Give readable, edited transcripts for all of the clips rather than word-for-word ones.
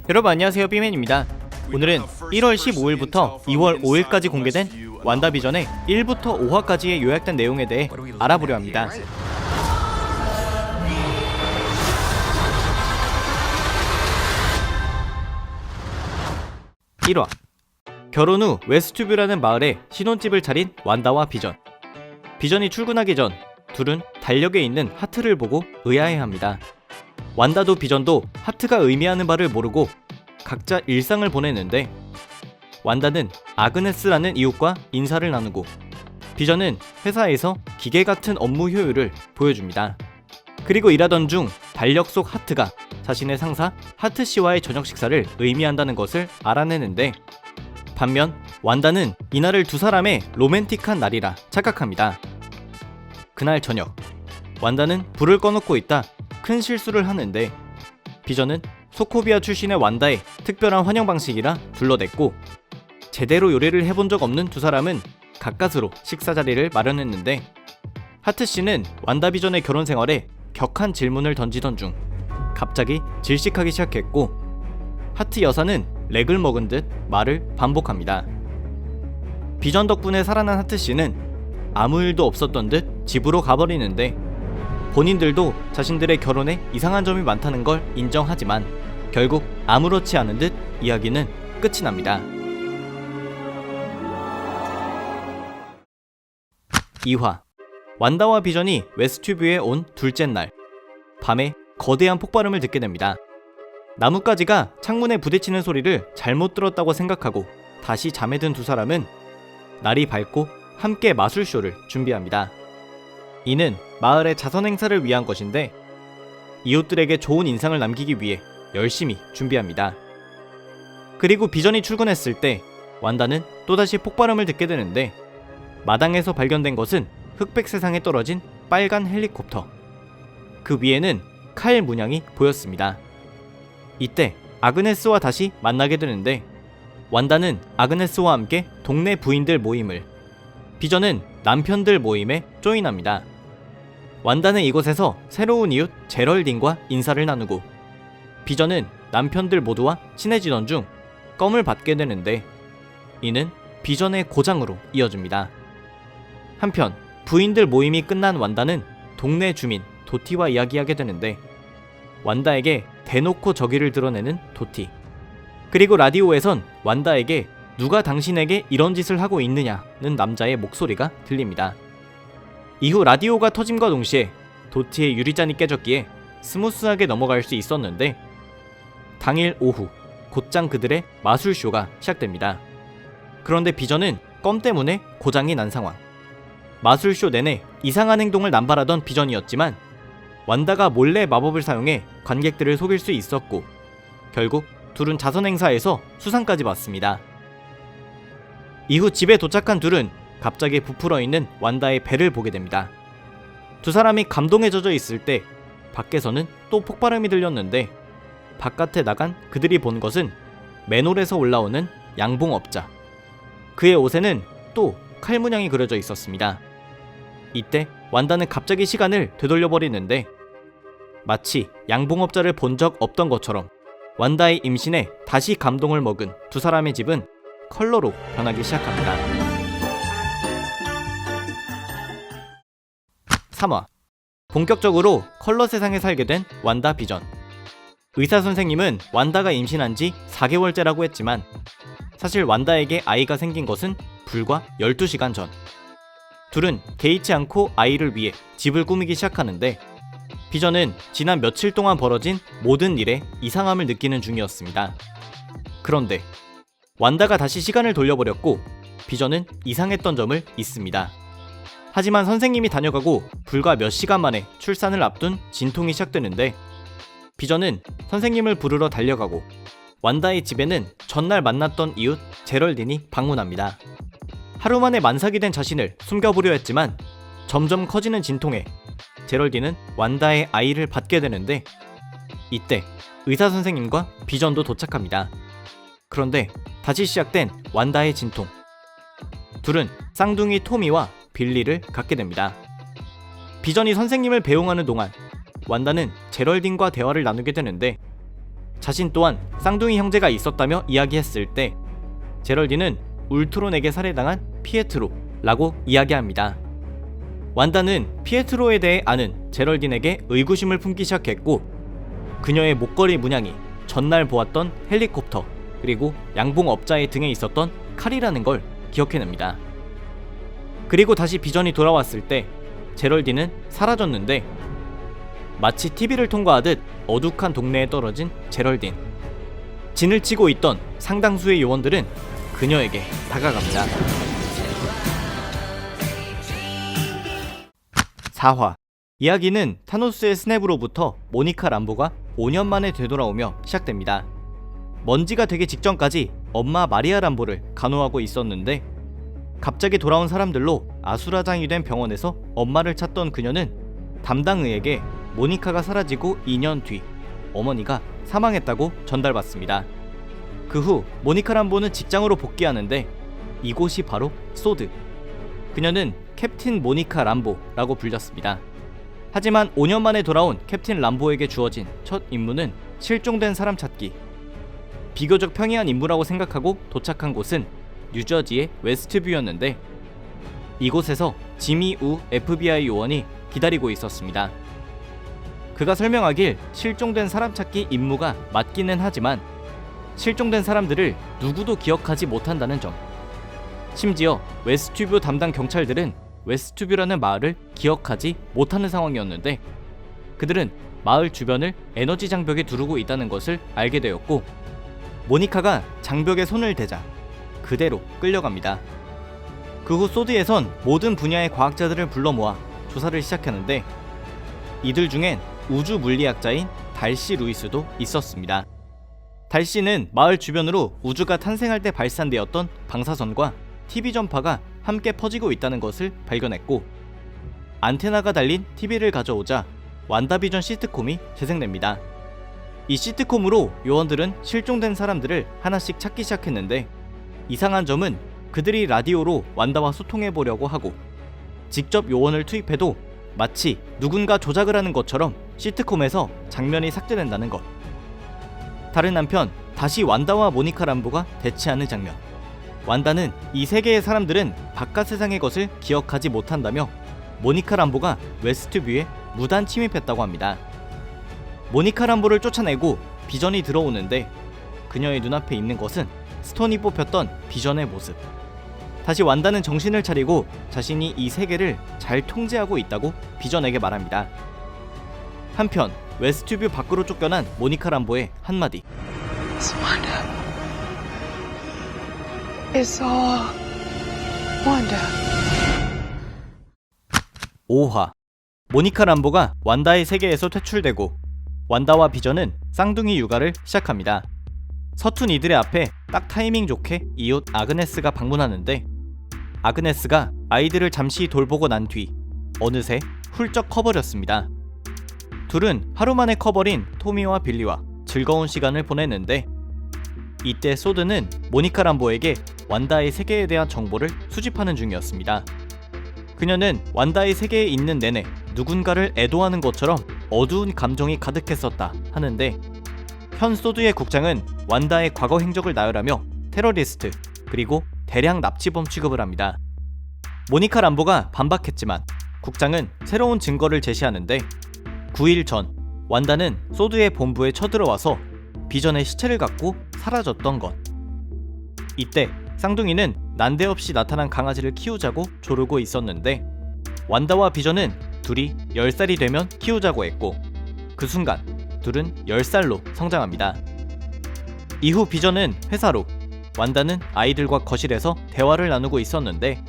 여러분 안녕하세요, 삐맨입니다. 오늘은 1월 15일부터 2월 5일까지 공개된 완다비전의 1부터 5화까지의 요약된 내용에 대해 알아보려 합니다. 1화, 결혼 후 웨스트뷰라는 마을에 신혼집을 차린 완다와 비전. 비전이 출근하기 전 둘은 달력에 있는 하트를 보고 의아해합니다. 완다도 비전도 하트가 의미하는 바를 모르고 각자 일상을 보내는데, 완다는 아그네스라는 이웃과 인사를 나누고 비전은 회사에서 기계 같은 업무 효율을 보여줍니다. 그리고 일하던 중 달력 속 하트가 자신의 상사 하트씨와의 저녁 식사를 의미한다는 것을 알아내는데, 반면 완다는 이날을 두 사람의 로맨틱한 날이라 착각합니다. 그날 저녁, 완다는 불을 꺼놓고 있다 큰 실수를 하는데, 비전은 소코비아 출신의 완다의 특별한 환영 방식이라 둘러댔고, 제대로 요리를 해본 적 없는 두 사람은 가까스로 식사 자리를 마련했는데, 하트씨는 완다 비전의 결혼 생활에 격한 질문을 던지던 중 갑자기 질식하기 시작했고, 하트 여사는 렉을 먹은 듯 말을 반복합니다. 비전 덕분에 살아난 하트씨는 아무 일도 없었던 듯 집으로 가버리는데, 본인들도 자신들의 결혼에 이상한 점이 많다는 걸 인정하지만 결국 아무렇지 않은 듯 이야기는 끝이 납니다. 2화, 완다와 비전이 웨스트뷰에 온 둘째 날 밤에 거대한 폭발음을 듣게 됩니다. 나뭇가지가 창문에 부딪히는 소리를 잘못 들었다고 생각하고 다시 잠에 든 두 사람은 날이 밝고 함께 마술쇼를 준비합니다. 이는 마을의 자선 행사를 위한 것인데, 이웃들에게 좋은 인상을 남기기 위해 열심히 준비합니다. 그리고 비전이 출근했을 때 완다는 또다시 폭발음을 듣게 되는데, 마당에서 발견된 것은 흑백 세상에 떨어진 빨간 헬리콥터. 그 위에는 칼 문양이 보였습니다. 이때 아그네스와 다시 만나게 되는데, 완다는 아그네스와 함께 동네 부인들 모임을, 비전은 남편들 모임에 조인합니다. 완다는 이곳에서 새로운 이웃 제럴딘과 인사를 나누고, 비전은 남편들 모두와 친해지던 중 껌을 받게 되는데, 이는 비전의 고장으로 이어집니다. 한편 부인들 모임이 끝난 완다는 동네 주민 도티와 이야기하게 되는데, 완다에게 대놓고 저기를 드러내는 도티, 그리고 라디오에선 완다에게 누가 당신에게 이런 짓을 하고 있느냐는 남자의 목소리가 들립니다. 이후 라디오가 터짐과 동시에 도티의 유리잔이 깨졌기에 스무스하게 넘어갈 수 있었는데, 당일 오후 곧장 그들의 마술쇼가 시작됩니다. 그런데 비전은 껌 때문에 고장이 난 상황. 마술쇼 내내 이상한 행동을 남발하던 비전이었지만 완다가 몰래 마법을 사용해 관객들을 속일 수 있었고, 결국 둘은 자선 행사에서 수상까지 받습니다. 이후 집에 도착한 둘은 갑자기 부풀어 있는 완다의 배를 보게 됩니다. 두 사람이 감동에 젖어 있을 때 밖에서는 또 폭발음이 들렸는데, 바깥에 나간 그들이 본 것은 맨홀에서 올라오는 양봉업자. 그의 옷에는 또 칼 문양이 그려져 있었습니다. 이때 완다는 갑자기 시간을 되돌려버리는데, 마치 양봉업자를 본 적 없던 것처럼 완다의 임신에 다시 감동을 먹은 두 사람의 집은 컬러로 변하기 시작합니다. 3화, 본격적으로 컬러 세상에 살게 된 완다 비전. 의사 선생님은 완다가 임신한 지 4개월째라고 했지만, 사실 완다에게 아이가 생긴 것은 불과 12시간 전. 둘은 개의치 않고 아이를 위해 집을 꾸미기 시작하는데, 비전은 지난 며칠 동안 벌어진 모든 일에 이상함을 느끼는 중이었습니다. 그런데 완다가 다시 시간을 돌려버렸고, 비전은 이상했던 점을 잊습니다. 하지만 선생님이 다녀가고 불과 몇 시간 만에 출산을 앞둔 진통이 시작되는데, 비전은 선생님을 부르러 달려가고, 완다의 집에는 전날 만났던 이웃 제럴딘이 방문합니다. 하루 만에 만삭이 된 자신을 숨겨보려 했지만 점점 커지는 진통에 제럴딘은 완다의 아이를 받게 되는데, 이때 의사 선생님과 비전도 도착합니다. 그런데 다시 시작된 완다의 진통. 둘은 쌍둥이 토미와 빌리를 갖게 됩니다. 비전이 선생님을 배웅하는 동안 완다는 제럴딘과 대화를 나누게 되는데, 자신 또한 쌍둥이 형제가 있었다며 이야기했을 때 제럴딘은 울트론에게 살해당한 피에트로라고 이야기합니다. 완다는 피에트로에 대해 아는 제럴딘에게 의구심을 품기 시작했고 그녀의 목걸이 문양이 전날 보았던 헬리콥터 그리고 양봉업자의 등에 있었던 칼이라는 걸 기억해냅니다. 그리고 다시 비전이 돌아왔을 때 제럴딘은 사라졌는데 마치 TV를 통과하듯 어둑한 동네에 떨어진 제럴딘. 진을 치고 있던 상당수의 요원들은 그녀에게 다가갑니다. 4화 이야기는 타노스의 스냅으로부터 모니카 람보가 5년 만에 되돌아오며 시작됩니다. 먼지가 되기 직전까지 엄마 마리아 람보를 간호하고 있었는데 갑자기 돌아온 사람들로 아수라장이 된 병원에서 엄마를 찾던 그녀는 담당의에게 모니카가 사라지고 2년 뒤 어머니가 사망했다고 전달받습니다. 그 후 모니카 람보는 직장으로 복귀하는데 이곳이 바로 소드. 그녀는 캡틴 모니카 람보라고 불렸습니다. 하지만 5년 만에 돌아온 캡틴 람보에게 주어진 첫 임무는 실종된 사람 찾기. 비교적 평이한 임무라고 생각하고 도착한 곳은 뉴저지의 웨스트뷰였는데 이곳에서 지미 우 FBI 요원이 기다리고 있었습니다. 그가 설명하길 실종된 사람 찾기 임무가 맞기는 하지만 실종된 사람들을 누구도 기억하지 못한다는 점. 심지어 웨스트뷰 담당 경찰들은 웨스트뷰라는 마을을 기억하지 못하는 상황이었는데 그들은 마을 주변을 에너지 장벽에 두르고 있다는 것을 알게 되었고 모니카가 장벽에 손을 대자 그대로 끌려갑니다. 그 후 소드에선 모든 분야의 과학자들을 불러 모아 조사를 시작하는데 이들 중엔 우주 물리학자인 달시 루이스도 있었습니다. 달시는 마을 주변으로 우주가 탄생할 때 발산되었던 방사선과 TV 전파가 함께 퍼지고 있다는 것을 발견했고 안테나가 달린 TV를 가져오자 완다비전 시트콤이 재생됩니다. 이 시트콤으로 요원들은 실종된 사람들을 하나씩 찾기 시작했는데 이상한 점은 그들이 라디오로 완다와 소통해보려고 하고 직접 요원을 투입해도 마치 누군가 조작을 하는 것처럼 시트콤에서 장면이 삭제된다는 것. 다른 한편 다시 완다와 모니카 람보가 대치하는 장면. 완다는 이 세계의 사람들은 바깥 세상의 것을 기억하지 못한다며 모니카 람보가 웨스트뷰에 무단 침입했다고 합니다. 모니카 람보를 쫓아내고 비전이 들어오는데 그녀의 눈앞에 있는 것은 스톤이 뽑혔던 비전의 모습. 다시 완다는 정신을 차리고 자신이 이 세계를 잘 통제하고 있다고 비전에게 말합니다. 한편 웨스트뷰 밖으로 쫓겨난 모니카 람보의 한마디. It's Wanda. It's all Wanda. 5화 모니카 람보가 완다의 세계에서 퇴출되고 완다와 비전은 쌍둥이 육아를 시작합니다. 서툰 이들의 앞에 딱 타이밍 좋게 이웃 아그네스가 방문하는데 아그네스가 아이들을 잠시 돌보고 난 뒤 어느새 훌쩍 커버렸습니다. 둘은 하루 만에 커버린 토미와 빌리와 즐거운 시간을 보냈는데 이때 소드는 모니카 람보에게 완다의 세계에 대한 정보를 수집하는 중이었습니다. 그녀는 완다의 세계에 있는 내내 누군가를 애도하는 것처럼 어두운 감정이 가득했었다 하는데 현 소드의 국장은 완다의 과거 행적을 나열하며 테러리스트 그리고 대량 납치범 취급을 합니다. 모니카 람보가 반박했지만 국장은 새로운 증거를 제시하는데 9일 전 완다는 소드의 본부에 쳐들어와서 비전의 시체를 갖고 사라졌던 것. 이때 쌍둥이는 난데없이 나타난 강아지를 키우자고 조르고 있었는데 완다와 비전은 둘이 10살이 되면 키우자고 했고 그 순간 둘은 10살로 성장합니다. 이후 비전은 회사로, 완다는 아이들과 거실에서 대화를 나누고 있었는데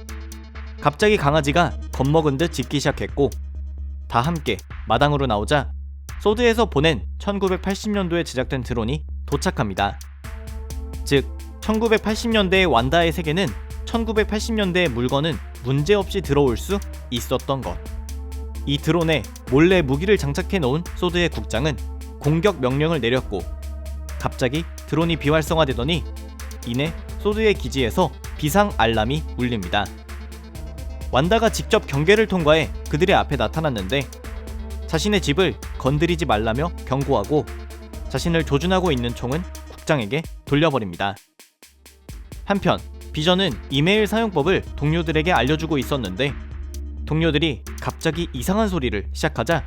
갑자기 강아지가 겁먹은 듯 짖기 시작했고 다 함께 마당으로 나오자 소드에서 보낸 1980년도에 제작된 드론이 도착합니다. 즉 1980년대의 완다의 세계는 1980년대의 물건은 문제없이 들어올 수 있었던 것. 이 드론에 몰래 무기를 장착해 놓은 소드의 국장은 공격 명령을 내렸고 갑자기 드론이 비활성화되더니 이내 소드의 기지에서 비상 알람이 울립니다. 완다가 직접 경계를 통과해 그들의 앞에 나타났는데 자신의 집을 건드리지 말라며 경고하고 자신을 조준하고 있는 총은 국장에게 돌려버립니다. 한편 비전은 이메일 사용법을 동료들에게 알려주고 있었는데 동료들이 갑자기 이상한 소리를 시작하자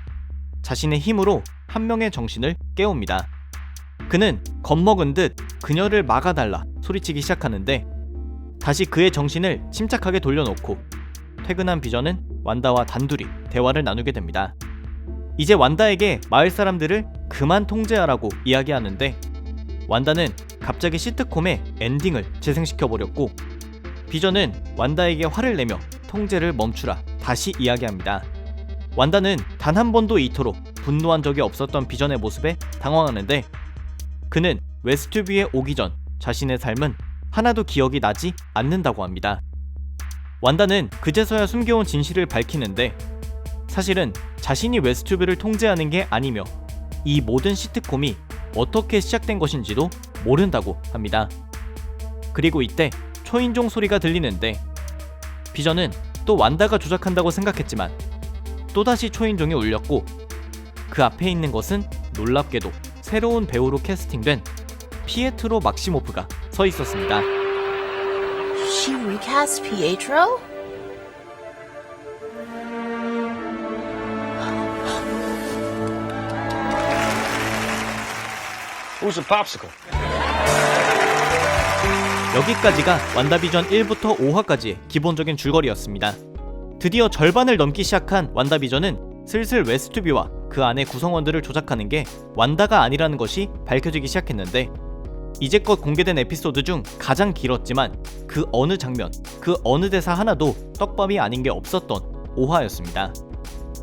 자신의 힘으로 한 명의 정신을 깨웁니다. 그는 겁먹은 듯 그녀를 막아달라 소리치기 시작하는데 다시 그의 정신을 침착하게 돌려놓고 퇴근한 비전은 완다와 단둘이 대화를 나누게 됩니다. 이제 완다에게 마을 사람들을 그만 통제하라고 이야기하는데 완다는 갑자기 시트콤의 엔딩을 재생시켜버렸고 비전은 완다에게 화를 내며 통제를 멈추라 다시 이야기합니다. 완다는 단 한 번도 이토록 분노한 적이 없었던 비전의 모습에 당황하는데 그는 웨스트뷰에 오기 전 자신의 삶은 하나도 기억이 나지 않는다고 합니다. 완다는 그제서야 숨겨온 진실을 밝히는데 사실은 자신이 웨스트뷰를 통제하는 게 아니며 이 모든 시트콤이 어떻게 시작된 것인지도 모른다고 합니다. 그리고 이때 초인종 소리가 들리는데 비전은 또 완다가 조작한다고 생각했지만 또다시 초인종이 울렸고 그 앞에 있는 것은 놀랍게도 새로운 배우로 캐스팅된 피에트로 막시모프가 서 있었습니다. She recast Pietro? Who's a popsicle? 여기까지가 완다비전 1부터 5화까지의 기본적인 줄거리였습니다. 드디어 절반을 넘기 시작한 완다비전은 슬슬 웨스트뷰와 그 안의 구성원들을 조작하는 게 완다가 아니라는 것이 밝혀지기 시작했는데 이제껏 공개된 에피소드 중 가장 길었지만 그 어느 장면, 그 어느 대사 하나도 떡밥이 아닌 게 없었던 5화였습니다.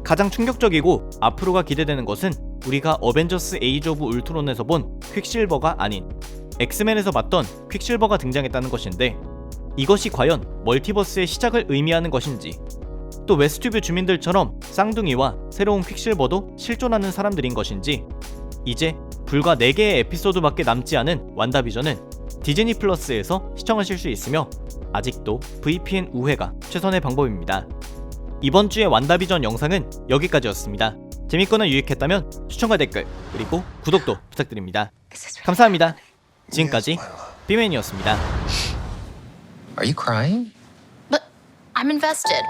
가장 충격적이고 앞으로가 기대되는 것은 우리가 어벤져스 에이지 오브 울트론에서 본 퀵실버가 아닌 엑스맨에서 봤던 퀵실버가 등장했다는 것인데 이것이 과연 멀티버스의 시작을 의미하는 것인지 또 웨스트뷰 주민들처럼 쌍둥이와 새로운 퀵실버도 실존하는 사람들인 것인지 이제 불과 4개의 에피소드밖에 남지 않은 완다비전은 디즈니 플러스에서 시청하실 수 있으며 아직도 VPN 우회가 최선의 방법입니다. 이번 주의 완다비전 영상은 여기까지였습니다. 재밌거나 유익했다면 추천과 댓글 그리고 구독도 부탁드립니다. 감사합니다. 지금까지 비맨이었습니다. Are you crying? But I'm invested.